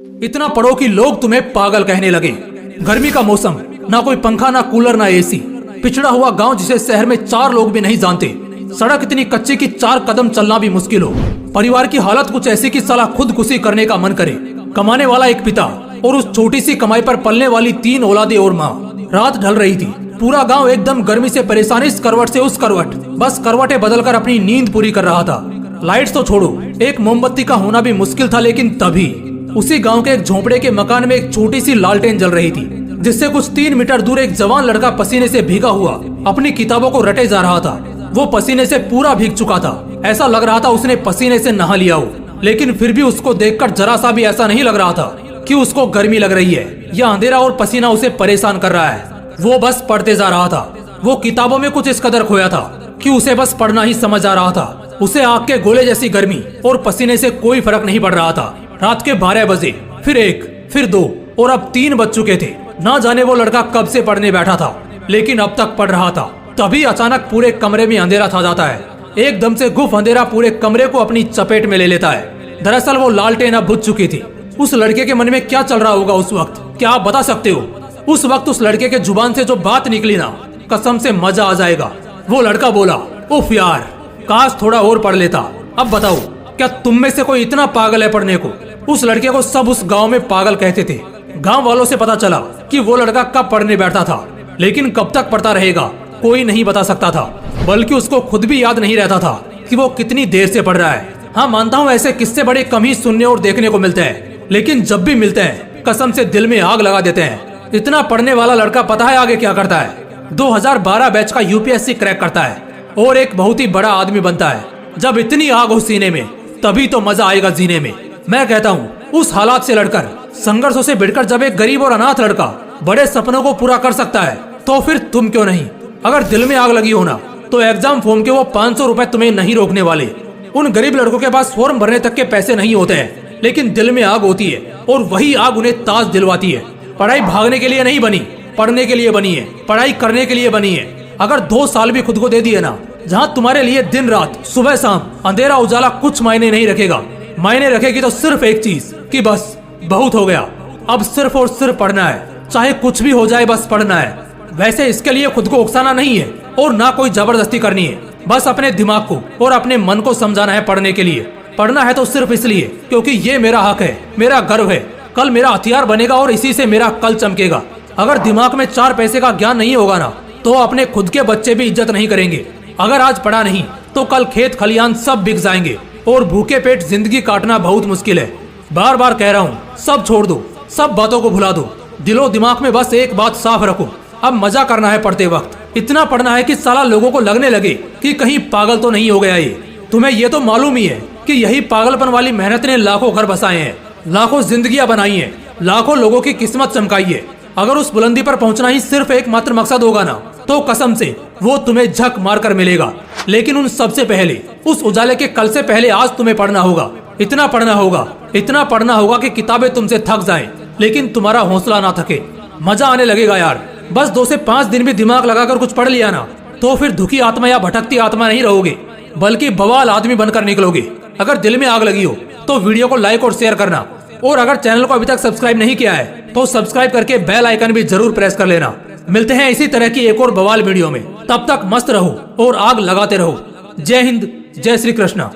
इतना पढ़ो कि लोग तुम्हें पागल कहने लगे। गर्मी का मौसम, ना कोई पंखा, ना कूलर, ना एसी। पिछड़ा हुआ गांव जिसे शहर में 4 लोग भी नहीं जानते। सड़क इतनी कच्ची कि 4 कदम चलना भी मुश्किल हो। परिवार की हालत कुछ ऐसी कि साला खुदकुशी करने का मन करे। कमाने वाला एक पिता और उस छोटी सी कमाई पर पलने वाली 3 औलादें और माँ। रात ढल रही थी। पूरा गांव एकदम गर्मी से परेशान, इस करवट से उस करवट, बस करवटें बदलकर अपनी नींद पूरी कर रहा था। लाइट्स तो छोड़ो, एक मोमबत्ती का होना भी मुश्किल था। लेकिन तभी उसी गांव के एक झोंपड़े के मकान में एक छोटी सी लालटेन जल रही थी, जिससे कुछ 3 मीटर दूर एक जवान लड़का पसीने से भीगा हुआ अपनी किताबों को रटे जा रहा था। वो पसीने से पूरा भीग चुका था। ऐसा लग रहा था उसने पसीने से नहा लिया हो। लेकिन फिर भी उसको देखकर जरा सा भी ऐसा नहीं लग रहा था कि उसको गर्मी लग रही है या अंधेरा और पसीना उसे परेशान कर रहा है। वो बस पढ़ते जा रहा था। वो किताबों में कुछ इस कदर खोया था कि उसे बस पढ़ना ही समझ आ रहा था। उसे आग के गोले जैसी गर्मी और पसीने से कोई फर्क नहीं पड़ रहा था। रात के 12 बजे, फिर 1, फिर 2 और अब 3 बज चुके थे। ना जाने वो लड़का कब से पढ़ने बैठा था, लेकिन अब तक पढ़ रहा था। तभी अचानक पूरे कमरे में अंधेरा छा जाता है। एकदम से गुफ अंधेरा पूरे कमरे को अपनी चपेट में ले लेता है। दरअसल वो लालटेन अब बुझ चुकी थी। उस लड़के के मन में क्या चल रहा होगा उस वक्त, क्या आप बता सकते हो? उस वक्त उस लड़के के जुबान से जो बात निकली ना, कसम से मजा आ जाएगा। वो लड़का बोला, उफ यार, काश थोड़ा और पढ़ लेता। अब बताओ, क्या तुम में से कोई इतना पागल है पढ़ने को? उस लड़के को सब उस गांव में पागल कहते थे। गांव वालों से पता चला कि वो लड़का कब पढ़ने बैठता था, लेकिन कब तक पढ़ता रहेगा कोई नहीं बता सकता था। बल्कि उसको खुद भी याद नहीं रहता था कि वो कितनी देर से पढ़ रहा है। हाँ, मानता हूँ ऐसे किस्से बड़े कम ही सुनने और देखने को मिलते हैं, लेकिन जब भी मिलते हैं कसम से दिल में आग लगा देते हैं। इतना पढ़ने वाला लड़का पता है आगे क्या करता है? 2012 बैच का यूपीएससी क्रैक करता है और एक बहुत ही बड़ा आदमी बनता है। जब इतनी आग हो सीने में, तभी तो मजा आएगा जीने में। मैं कहता हूँ उस हालात से लड़कर, संघर्षों से भिड़कर जब एक गरीब और अनाथ लड़का बड़े सपनों को पूरा कर सकता है, तो फिर तुम क्यों नहीं? अगर दिल में आग लगी हो ना, तो एग्जाम फॉर्म के वो 500 रुपए तुम्हें नहीं रोकने वाले। उन गरीब लड़कों के पास फॉर्म भरने तक के पैसे नहीं होते हैं, लेकिन दिल में आग होती है और वही आग उन्हें ताज दिलवाती है। पढ़ाई भागने के लिए नहीं बनी, पढ़ने के लिए बनी है। पढ़ाई करने के लिए बनी है। अगर 2 साल भी खुद को दे दिए ना, जहाँ तुम्हारे लिए दिन रात, सुबह शाम, अंधेरा उजाला कुछ मायने नहीं रखेगा। मायने रखेगी तो सिर्फ एक चीज कि बस बहुत हो गया, अब सिर्फ और सिर्फ पढ़ना है। चाहे कुछ भी हो जाए, बस पढ़ना है। वैसे इसके लिए खुद को उकसाना नहीं है और ना कोई जबरदस्ती करनी है। बस अपने दिमाग को और अपने मन को समझाना है पढ़ने के लिए। पढ़ना है तो सिर्फ इसलिए क्योंकि ये मेरा हक है, मेरा गर्व है। कल मेरा हथियार बनेगा और इसी से मेरा कल चमकेगा। अगर दिमाग में 4 पैसे का ज्ञान नहीं होगा ना, तो अपने खुद के बच्चे भी इज्जत नहीं करेंगे। अगर आज पढ़ा नहीं तो कल खेत खलियान सब बिक जाएंगे और भूखे पेट जिंदगी काटना बहुत मुश्किल है। बार बार कह रहा हूँ, सब छोड़ दो, सब बातों को भुला दो। दिलो दिमाग में बस एक बात साफ रखो, अब मजा करना है पढ़ते वक्त। इतना पढ़ना है कि साला लोगों को लगने लगे कि कहीं पागल तो नहीं हो गया ये। तुम्हें ये तो मालूम ही है कि यही पागलपन वाली मेहनत ने लाखों घर बसाए हैं, लाखों जिंदगियां बनाई हैं, लाखों लोगों की किस्मत चमकाई है। अगर उस बुलंदी पर पहुंचना ही सिर्फ एकमात्र मकसद होगा ना, तो कसम से वो तुम्हें झक मार कर मिलेगा। लेकिन उन सबसे पहले, उस उजाले के कल से पहले आज तुम्हें पढ़ना होगा। इतना पढ़ना होगा, इतना पढ़ना होगा कि किताबें तुमसे थक जाएं, लेकिन तुम्हारा हौसला ना थके। मजा आने लगेगा यार। बस 2 से 5 दिन भी दिमाग लगाकर कुछ पढ़ लिया ना, तो फिर दुखी आत्मा या भटकती आत्मा नहीं रहोगे, बल्कि बवाल आदमी बनकर निकलोगे। अगर दिल में आग लगी हो तो वीडियो को लाइक और शेयर करना, और अगर चैनल को अभी तक सब्सक्राइब नहीं किया है तो सब्सक्राइब करके बेल आइकन भी जरूर प्रेस कर लेना। मिलते हैं इसी तरह की एक और बवाल वीडियो में। तब तक मस्त रहो और आग लगाते रहो। जय हिंद, जय श्री कृष्णा।